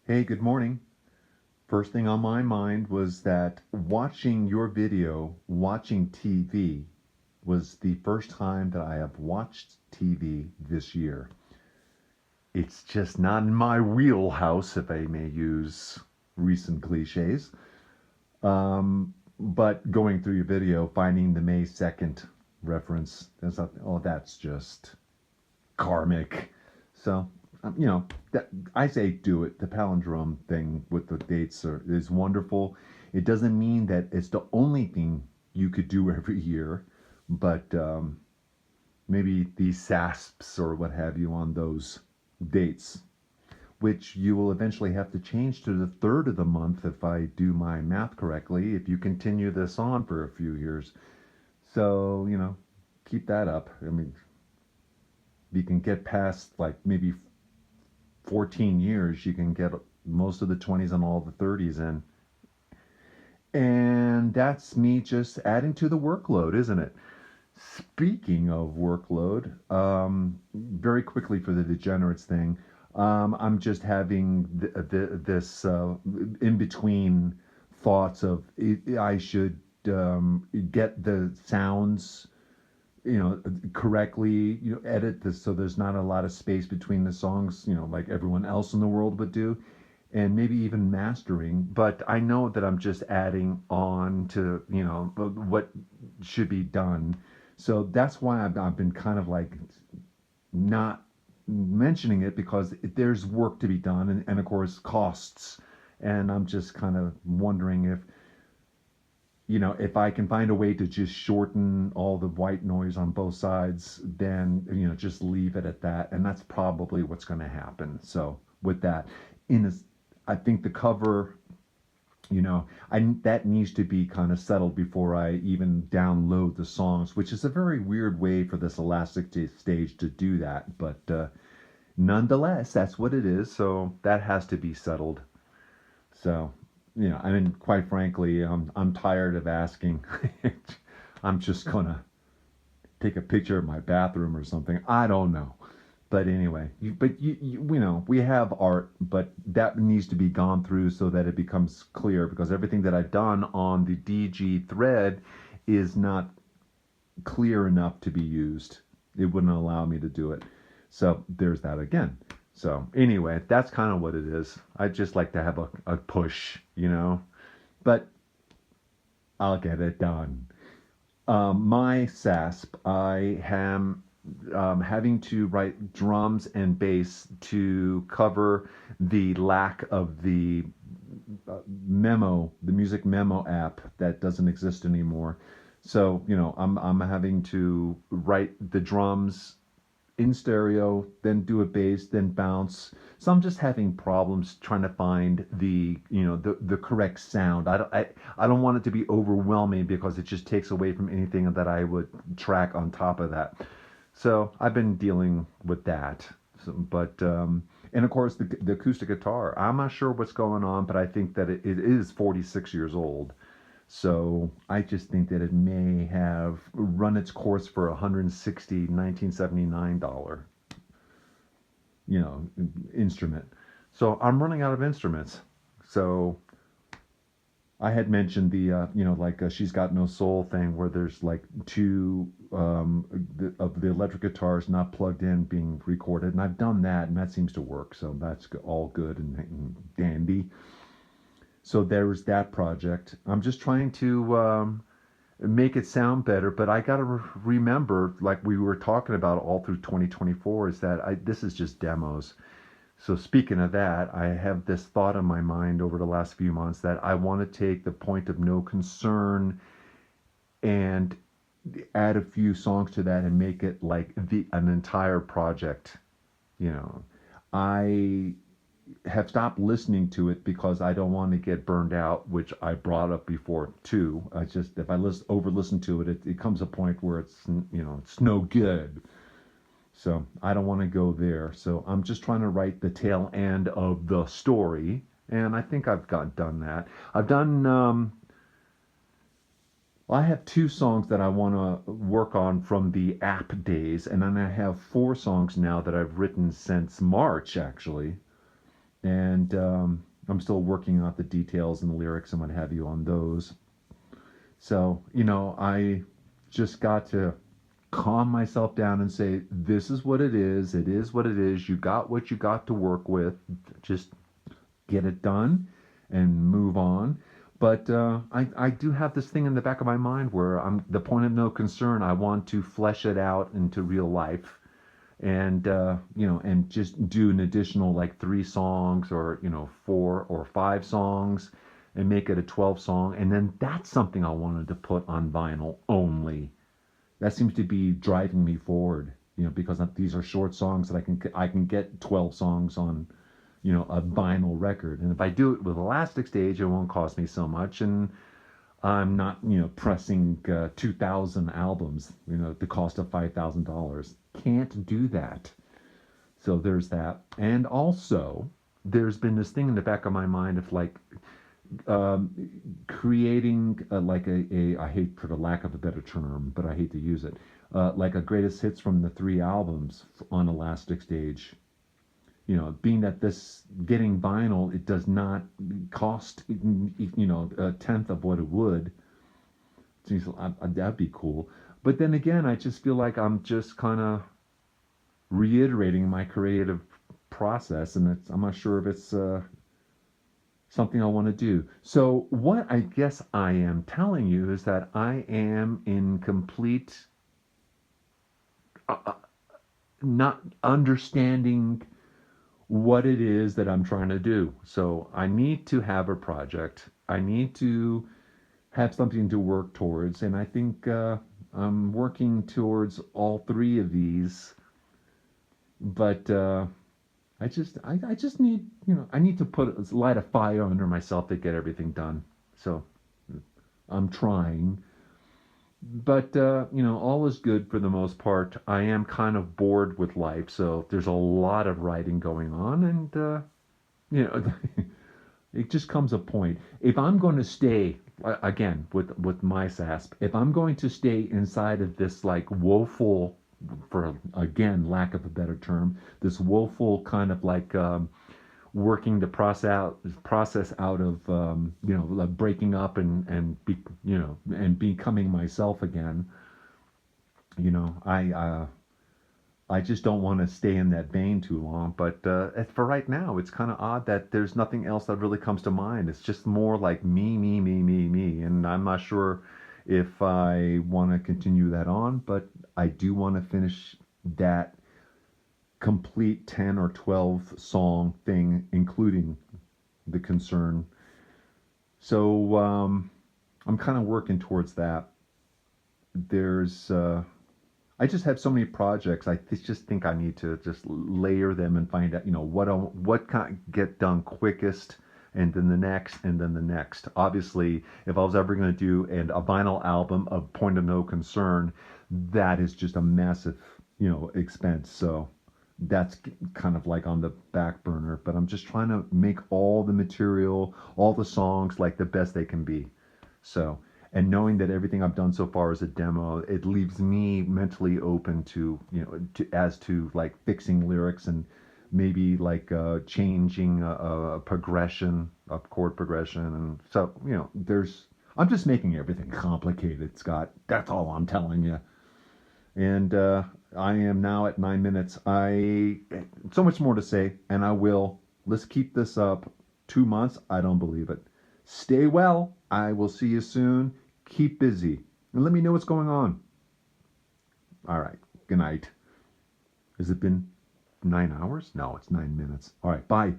Hey, good morning. First thing on my mind was that watching your video, watching TV, was the first time that I have watched TV this year. It's just not in my wheelhouse, if I may use recent cliches. But going through your video, finding the May 2nd reference, that's not, oh, that's just karmic. So, that I say do it. The palindrome thing with the dates is wonderful. It doesn't mean that it's the only thing you could do every year, but maybe these SASPs or what have you on those dates, which you will eventually have to change to the third of the month if I do my math correctly, if you continue this on for a few years. So, keep that up. I mean, you can get past like maybe 14 years, you can get most of the 20s and all the 30s in. And that's me just adding to the workload, isn't it? Speaking of workload, very quickly for the degenerates thing, I'm just having this in between thoughts of I should get the sounds correctly, edit this so there's not a lot of space between the songs, like everyone else in the world would do, and maybe even mastering. But I know that I'm just adding on to, what should be done. So that's why I've been kind of like not mentioning it because there's work to be done and of course costs. And I'm just kind of wondering if I can find a way to just shorten all the white noise on both sides, then, just leave it at that. And that's probably what's going to happen. So with that, in a, I think the cover, that needs to be kind of settled before I even download the songs, which is a very weird way for this Elastic stage to do that. But nonetheless, that's what it is. So that has to be settled. So, I mean, quite frankly, I'm tired of asking. I'm just gonna take a picture of my bathroom or something. I don't know. But anyway, we have art, but that needs to be gone through so that it becomes clear because everything that I've done on the DG thread is not clear enough to be used. It wouldn't allow me to do it. So there's that again. So anyway, that's kind of what it is. I just like to have a push, but I'll get it done. My SASP, I am having to write drums and bass to cover the lack of the the music memo app that doesn't exist anymore. So, I'm having to write the drums in stereo, then do a bass, then bounce. So I'm just having problems trying to find the correct sound. I don't want it to be overwhelming because it just takes away from anything that I would track on top of that. So I've been dealing with that. But and of course the acoustic guitar. I'm not sure what's going on, but I think that it is 46 years old. So I just think that it may have run its course for 160 $1979, you know, instrument. So I'm running out of instruments. So I had mentioned the She's Got No Soul thing where there's like two of the electric guitars not plugged in being recorded. And I've done that and that seems to work. So that's all good and dandy. So there was that project. I'm just trying to make it sound better, but I got to remember, like we were talking about all through 2024, is that this is just demos. So speaking of that, I have this thought in my mind over the last few months that I want to take the point of no concern and add a few songs to that and make it like an entire project. You know, I have stopped listening to it because I don't want to get burned out, which I brought up before too. I just if I over listen to it, it comes a point where it's no good. So I don't want to go there. So I'm just trying to write the tail end of the story, and I think I've done that. I've done. I have two songs that I want to work on from the app days, and then I have four songs now that I've written since March actually and I'm still working out the details and the lyrics and what have you on those. So, I just got to calm myself down and say, this is what it is. It is what it is. You got what you got to work with. Just get it done and move on. But I do have this thing in the back of my mind where I'm the point of no concern. I want to flesh it out into real life, and and just do an additional like 3 songs, or 4 or 5 songs, and make it a 12 song, and then that's something I wanted to put on vinyl only. That seems to be driving me forward, because these are short songs that I can get 12 songs on, a vinyl record. And if I do it with Elastic Stage, it won't cost me so much, and I'm not, pressing 2,000 albums, the cost of $5,000. Can't do that. So there's that. And also, there's been this thing in the back of my mind of like um, creating like I hate, for the lack of a better term, but I hate to use it, like a greatest hits from the 3 albums on Elastic Stage. Being that this getting vinyl, it does not cost, a tenth of what it would. Geez, that'd be cool. But then again, I just feel like I'm just kind of reiterating my creative process, and I'm not sure if it's something I want to do. So, what I guess I am telling you is that I am in complete not understanding what it is that I'm trying to do. So, I need to have a project. I need to have something to work towards, and I think I'm working towards all 3 of these. But I just need, I need to light a fire under myself to get everything done. So I'm trying, but all is good for the most part. I am kind of bored with life, so there's a lot of writing going on, and you know, it just comes a point. If I'm going to stay again with my SASP, if I'm going to stay inside of this like woeful, for again lack of a better term, this woeful kind of like working the process out of like breaking up and becoming myself again. I just don't want to stay in that vein too long. But for right now, it's kind of odd that there's nothing else that really comes to mind. It's just more like me, me, me, me, me. And I'm not sure if I want to continue that on, but I do want to finish that complete 10 or 12 song thing, including the concern. So I'm kind of working towards that. There's I just have so many projects. Just think I need to just layer them and find out, what can get done quickest, and then the next, and then the next. Obviously, if I was ever going to do a vinyl album of Point of No Concern, that is just a massive, expense. So that's kind of like on the back burner. But I'm just trying to make all the material, all the songs, like the best they can be. So, and knowing that everything I've done so far is a demo, it leaves me mentally open to, as to like fixing lyrics, and maybe like changing a progression, a chord progression. And so, I'm just making everything complicated, Scott. That's all I'm telling you. And I am now at 9 minutes. So much more to say, and I will. Let's keep this up. 2 months? I don't believe it. Stay well. I will see you soon. Keep busy. And let me know what's going on. All right. Good night. Has it been 9 hours? No, it's 9 minutes. All right. Bye.